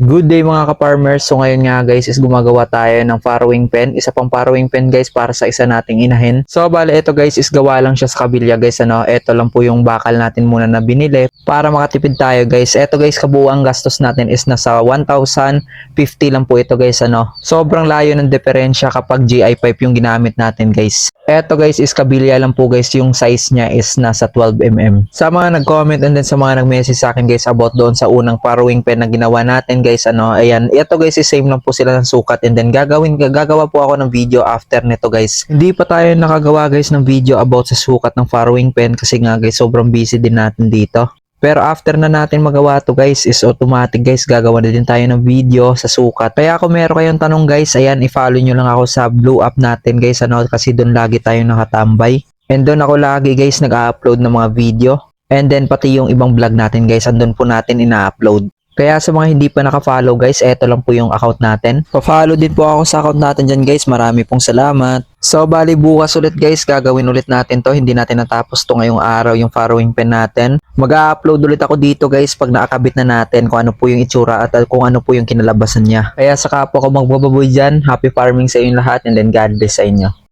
Good day mga ka-farmers. So ngayon nga guys is gumagawa tayo ng farrowing pen. Isa pang farrowing pen guys para sa isa nating inahin. So bale ito guys is gawa lang siya sa kabilya guys. Ito lang po yung bakal natin muna na binili para makatipid tayo guys. Ito guys kabuuang gastos natin is nasa 1,050 lang po ito guys. Sobrang layo ng diferensya kapag GI pipe yung ginamit natin guys. Ito guys is kabilya lang po guys, yung size niya is nasa 12mm. Sa mga nag-comment and then sa mga nag-message sa akin guys about doon sa unang farrowing pen na ginawa natin guys, ayan, ito guys is same lang po sila ng sukat and then gagawa po ako ng video after nito guys. Hindi pa tayo nakagawa guys ng video about sa sukat ng farrowing pen kasi nga guys sobrang busy din natin dito. Pero after na natin magawa to guys is automatic guys gagawa na din tayo ng video sa sukat. Kaya kung meron kayong tanong guys, ayan i-follow nyo lang ako sa blue up natin guys kasi doon lagi tayo nakatambay. And doon ako lagi guys nag-upload ng mga video. And then pati yung ibang vlog natin guys andun po natin ina-upload. Kaya sa mga hindi pa naka-follow guys, eto lang po yung account natin. Pa-follow din po ako sa account natin dyan guys. Marami pong salamat. So bali bukas ulit guys, gagawin ulit natin to. Hindi natin natapos to ngayong araw yung farrowing pen natin. Mag-upload ulit ako dito guys pag nakakabit na natin kung ano po yung itsura at kung ano po yung kinalabasan niya. Kaya saka po ako magbababoy dyan. Happy farming sa inyong lahat and then God bless sa inyo.